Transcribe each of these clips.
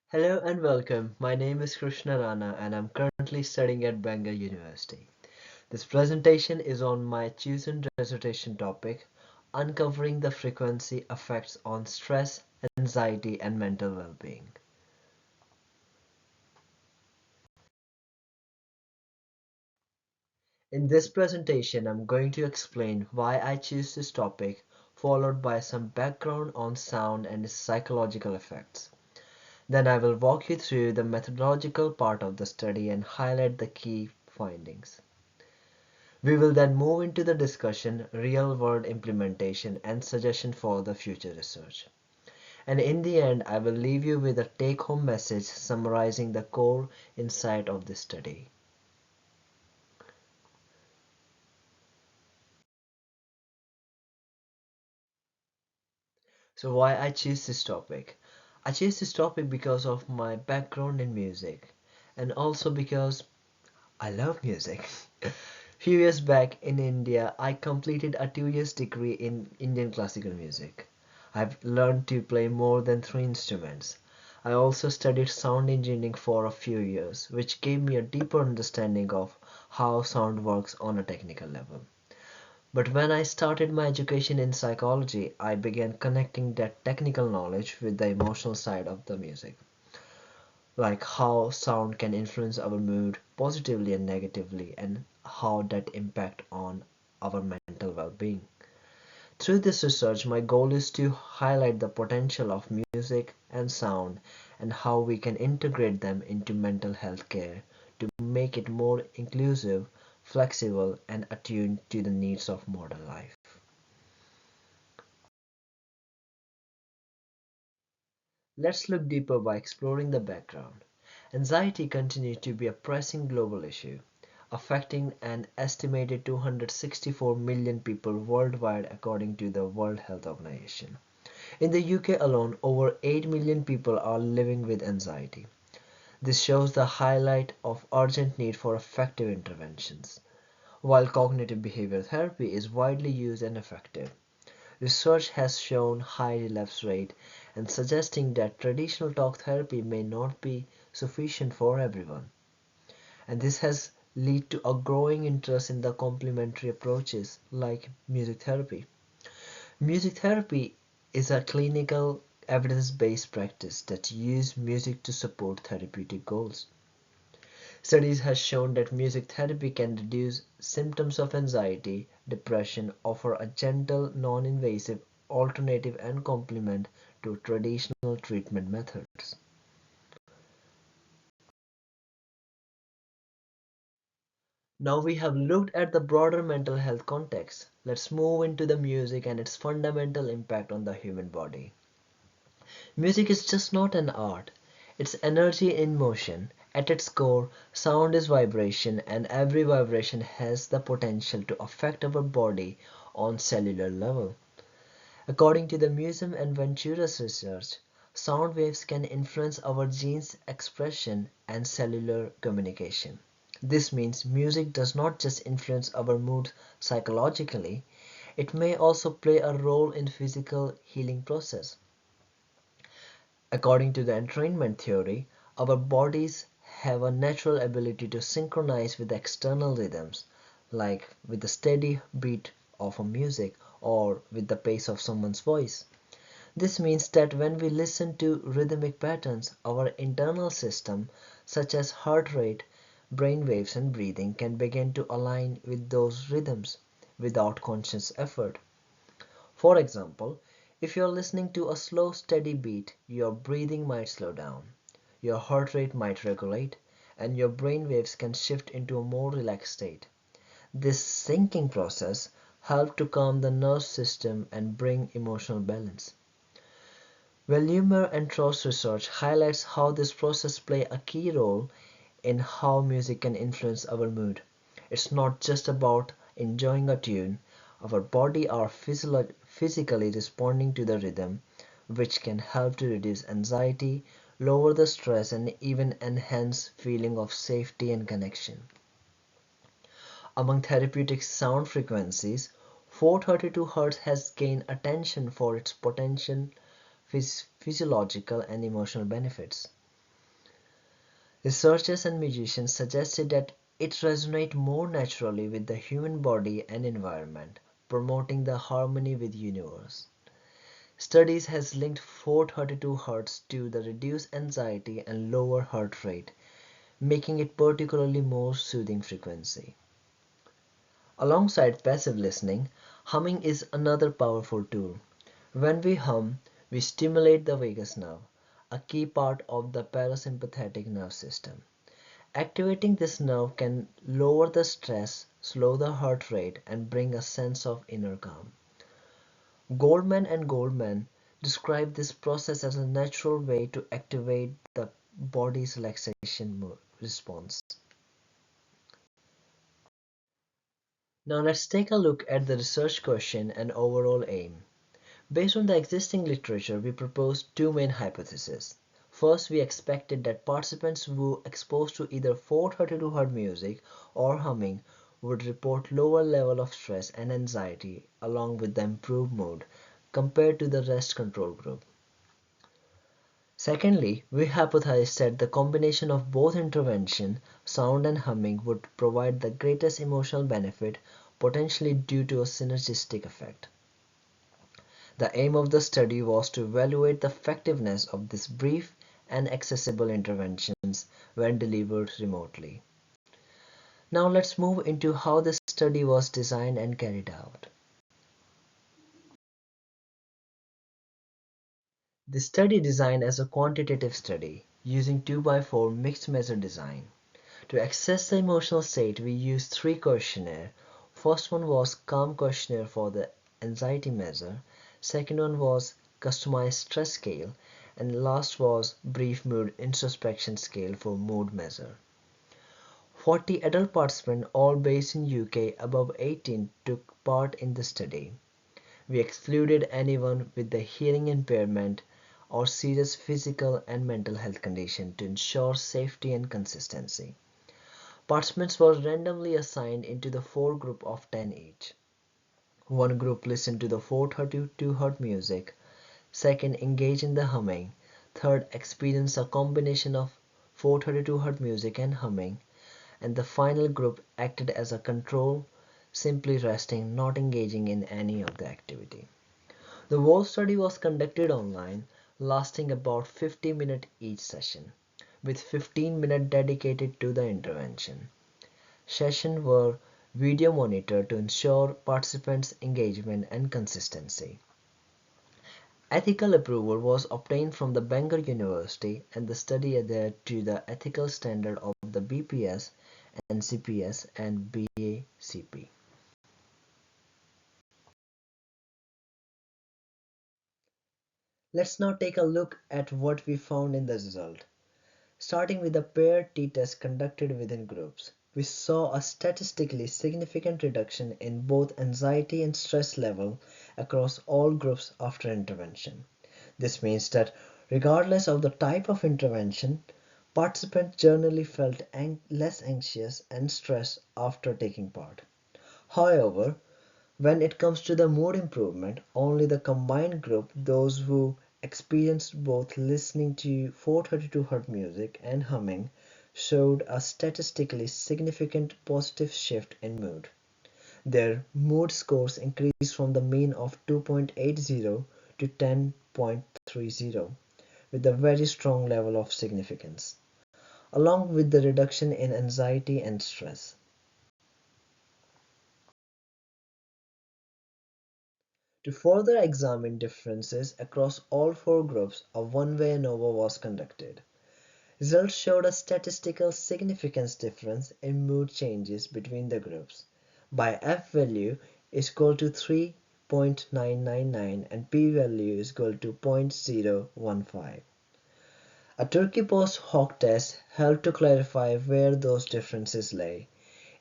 Hello and welcome. My name is Krishna Rana and I'm currently studying at Bengal University. This presentation is on my chosen dissertation topic, uncovering the frequency effects on stress, anxiety and mental well-being. In this presentation, I'm going to explain why I choose this topic, followed by some background on sound and its psychological effects. Then I will walk you through the methodological part of the study and highlight the key findings. We will then move into the discussion, real-world implementation, and suggestion for the future research. And in the end, I will leave you with a take-home message summarizing the core insight of this study. So why I choose this topic? I choose this topic because of my background in music and also because I love music. Few years back in India, I completed a 2 year degree in Indian classical music. I've learned to play more than 3 instruments. I also studied sound engineering for a few years, which gave me a deeper understanding of how sound works on a technical level. But when I started my education in psychology, I began connecting that technical knowledge with the emotional side of the music, like how sound can influence our mood positively and negatively, and how that impact on our mental well-being. Through this research, my goal is to highlight the potential of music and sound and how we can integrate them into mental health care to make it more inclusive, flexible, and attuned to the needs of modern life. Let's look deeper by exploring the background. Anxiety continues to be a pressing global issue, affecting an estimated 264 million people worldwide according to the World Health Organization. In the UK alone, over 8 million people are living with anxiety. This shows the highlight of urgent need for effective interventions. While cognitive behavioral therapy is widely used and effective, research has shown high relapse rate and suggesting that traditional talk therapy may not be sufficient for everyone. And this has led to a growing interest in the complementary approaches like music therapy. Music therapy is a clinical evidence-based practice that uses music to support therapeutic goals. Studies have shown that music therapy can reduce symptoms of anxiety, depression, offer a gentle, non-invasive alternative and complement to traditional treatment methods. Now we have looked at the broader mental health context. Let's move into the music and its fundamental impact on the human body. Music is just not an art, it's energy in motion. At its core, sound is vibration, and every vibration has the potential to affect our body on cellular level. According to the Museum and Ventura's research, sound waves can influence our genes' expression and cellular communication. This means music does not just influence our mood psychologically, it may also play a role in physical healing process. According to the entrainment theory, our bodies have a natural ability to synchronize with external rhythms, like with the steady beat of a music or with the pace of someone's voice. This means that when we listen to rhythmic patterns, our internal system, such as heart rate, brain waves, and breathing, can begin to align with those rhythms without conscious effort. For example, if you're listening to a slow, steady beat, your breathing might slow down, your heart rate might regulate, and your brain waves can shift into a more relaxed state. This syncing process helps to calm the nervous system and bring emotional balance. Volumer and Trost research highlights how this process plays a key role in how music can influence our mood. It's not just about enjoying a tune, our body are physically responding to the rhythm, which can help to reduce anxiety, lower the stress, and even enhance feeling of safety and connection. Among therapeutic sound frequencies, 432 Hz has gained attention for its potential physiological and emotional benefits. Researchers and musicians suggested that it resonates more naturally with the human body and environment, promoting the harmony with the universe. Studies has linked 432 Hz to the reduced anxiety and lower heart rate, making it particularly more soothing frequency. Alongside passive listening, humming is another powerful tool. When we hum, we stimulate the vagus nerve, a key part of the parasympathetic nerve system. Activating this nerve can lower the stress, slow the heart rate, and bring a sense of inner calm. Goldman describe this process as a natural way to activate the body's relaxation response. Now let's take a look at the research question and overall aim. Based on the existing literature, we proposed two main hypotheses. First, we expected that participants who were exposed to either 432 Hz music or humming would report lower level of stress and anxiety along with the improved mood compared to the rest control group. Secondly, we hypothesized that the combination of both intervention, sound and humming would provide the greatest emotional benefit, potentially due to a synergistic effect. The aim of the study was to evaluate the effectiveness of these brief and accessible interventions when delivered remotely. Now let's move into how the study was designed and carried out. The study designed as a quantitative study using 2x4 mixed measure design. To assess the emotional state, we used three questionnaires. First one was calm questionnaire for the anxiety measure, second one was customized stress scale, and last was brief mood introspection scale for mood measure. 40 adult participants, all based in UK above 18, took part in the study. We excluded anyone with the hearing impairment or serious physical and mental health condition to ensure safety and consistency. Participants were randomly assigned into the four groups of 10 each. One group listened to the 432 Hz music, second engaged in the humming, third experienced a combination of 432 Hz music and humming, and the final group acted as a control, simply resting, not engaging in any of the activity. The whole study was conducted online, lasting about 50 minutes each session, with 15 minutes dedicated to the intervention. Sessions were video monitored to ensure participants' engagement and consistency. Ethical approval was obtained from the Bangor University and the study adhered to the ethical standard of the BPS, NCPS and BACP. Let's now take a look at what we found in the result. Starting with the paired t-test conducted within groups, we saw a statistically significant reduction in both anxiety and stress level across all groups after intervention. This means that regardless of the type of intervention, participants generally felt less anxious and stressed after taking part. However, when it comes to the mood improvement, only the combined group, those who experienced both listening to 432 Hz music and humming, showed a statistically significant positive shift in mood. Their mood scores increased from the mean of 2.80 to 10.30, with a very strong level of significance, along with the reduction in anxiety and stress. To further examine differences across all four groups, a one-way ANOVA was conducted. Results showed a statistical significance difference in mood changes between the groups by F-value is equal to 3.999 and P-value is equal to 0.015. A turkey post-hoc test helped to clarify where those differences lay.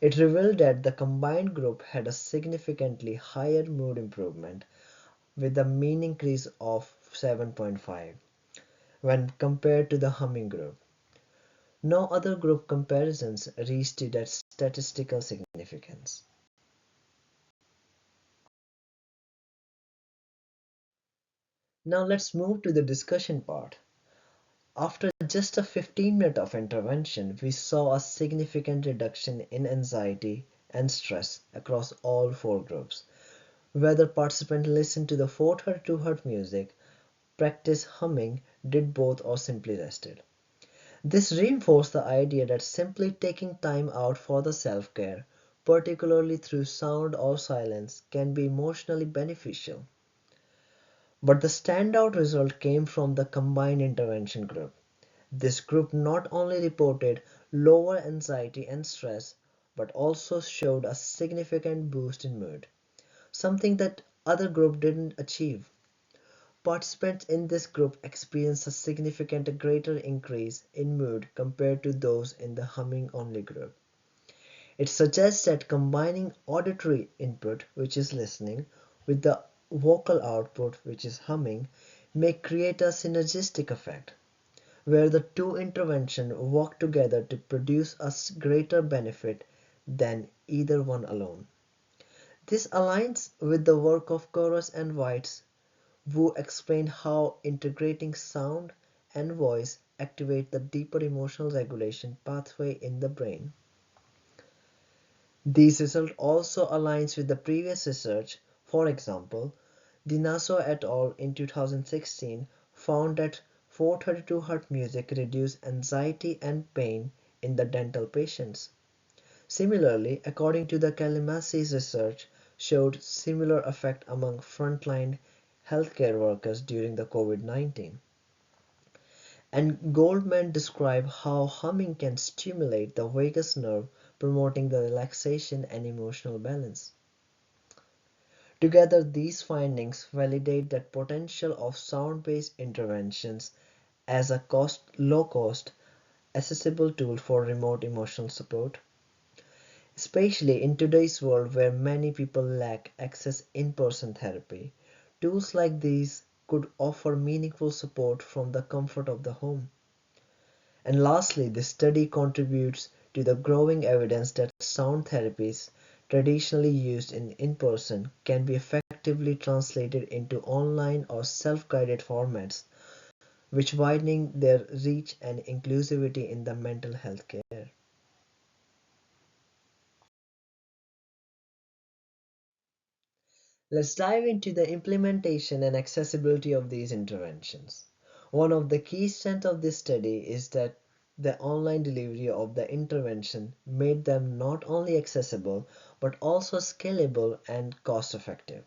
It revealed that the combined group had a significantly higher mood improvement with a mean increase of 7.5 when compared to the humming group. No other group comparisons reached that statistical significance. Now let's move to the discussion part. After just a 15-minute of intervention, we saw a significant reduction in anxiety and stress across all four groups. Whether participants listened to the 432 Hz music, practiced humming, did both, or simply rested. This reinforced the idea that simply taking time out for the self-care, particularly through sound or silence, can be emotionally beneficial. But the standout result came from the combined intervention group. This group not only reported lower anxiety and stress, but also showed a significant boost in mood, something that other group didn't achieve. Participants in this group experienced a significant greater increase in mood compared to those in the humming-only group. It suggests that combining auditory input, which is listening, with the vocal output, which is humming, may create a synergistic effect, where the two interventions work together to produce a greater benefit than either one alone. This aligns with the work of Chorus and White's, who explained how integrating sound and voice activate the deeper emotional regulation pathway in the brain. This result also aligns with the previous research. For example, Dinaso et al. In 2016 found that 432 Hz music reduced anxiety and pain in the dental patients. Similarly, according to the Kalimasi's research, showed similar effect among frontline healthcare workers during the COVID-19. And Goldman described how humming can stimulate the vagus nerve, promoting the relaxation and emotional balance. Together, these findings validate the potential of sound-based interventions as a low-cost, accessible tool for remote emotional support. Especially in today's world where many people lack access in-person therapy, tools like these could offer meaningful support from the comfort of the home. And lastly, this study contributes to the growing evidence that sound therapies traditionally used in-person can be effectively translated into online or self-guided formats, which widening their reach and inclusivity in the mental health care. Let's dive into the implementation and accessibility of these interventions. One of the key strengths of this study is that the online delivery of the intervention made them not only accessible but also scalable and cost effective.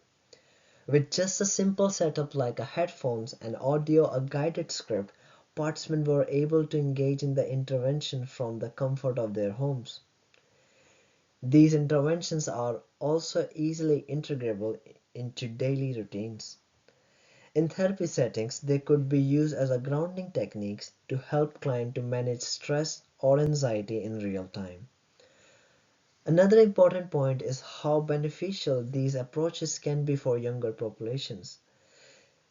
With just a simple setup like a headphones, an audio, or guided script, participants were able to engage in the intervention from the comfort of their homes. These interventions are also easily integrable into daily routines. In therapy settings, they could be used as a grounding techniques to help clients to manage stress or anxiety in real time. Another important point is how beneficial these approaches can be for younger populations.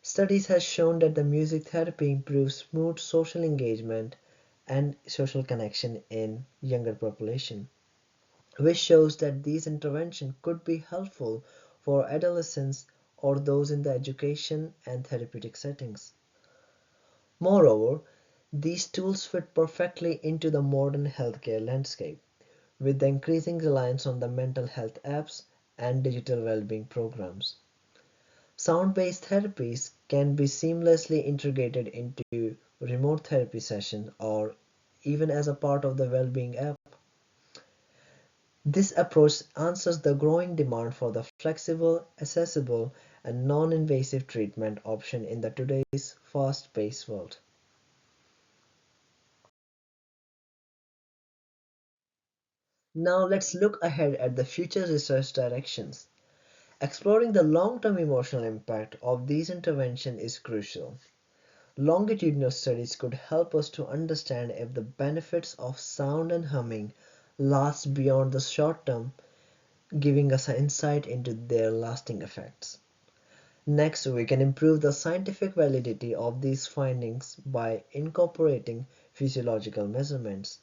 Studies have shown that the music therapy improves smooth social engagement and social connection in younger population, which shows that these interventions could be helpful for adolescents or those in the education and therapeutic settings. Moreover, these tools fit perfectly into the modern healthcare landscape, with the increasing reliance on the mental health apps and digital well-being programs. Sound-based therapies can be seamlessly integrated into remote therapy sessions or even as a part of the well-being app. This approach answers the growing demand for the flexible, accessible, and non-invasive treatment option in the today's fast-paced world. Now let's look ahead at the future research directions. Exploring the long-term emotional impact of these interventions is crucial. Longitudinal studies could help us to understand if the benefits of sound and humming last beyond the short term, giving us an insight into their lasting effects. Next, we can improve the scientific validity of these findings by incorporating physiological measurements.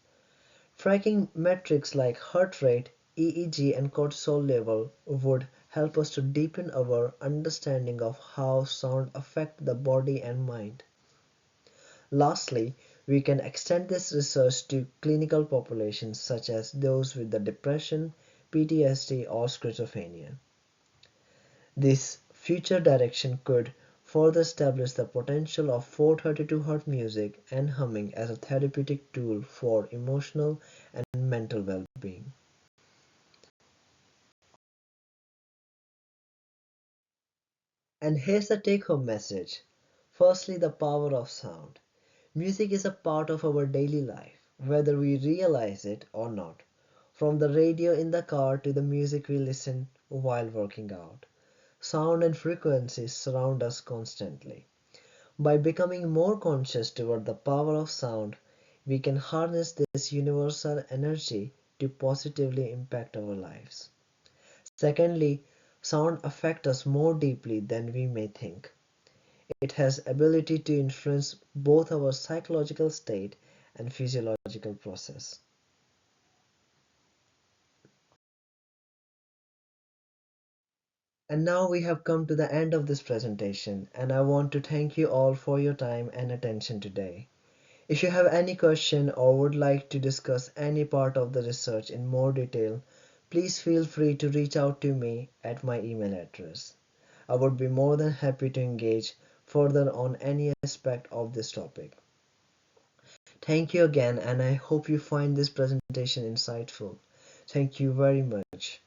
Tracking metrics like heart rate, EEG, and cortisol level would help us to deepen our understanding of how sound affects the body and mind. Lastly, We can extend this research to clinical populations such as those with the depression, PTSD, or schizophrenia. This future direction could further establish the potential of 432 Hz music and humming as a therapeutic tool for emotional and mental well-being. And here's the take-home message. Firstly, the power of sound. Music is a part of our daily life, whether we realize it or not. From the radio in the car to the music we listen while working out. Sound and frequencies surround us constantly. By becoming more conscious toward the power of sound, we can harness this universal energy to positively impact our lives. Secondly, sound affects us more deeply than we may think. It has ability to influence both our psychological state and physiological process. And now we have come to the end of this presentation, and I want to thank you all for your time and attention today. If you have any question or would like to discuss any part of the research in more detail, please feel free to reach out to me at my email address. I would be more than happy to engage further on any aspect of this topic. Thank you again, and I hope you find this presentation insightful. Thank you very much.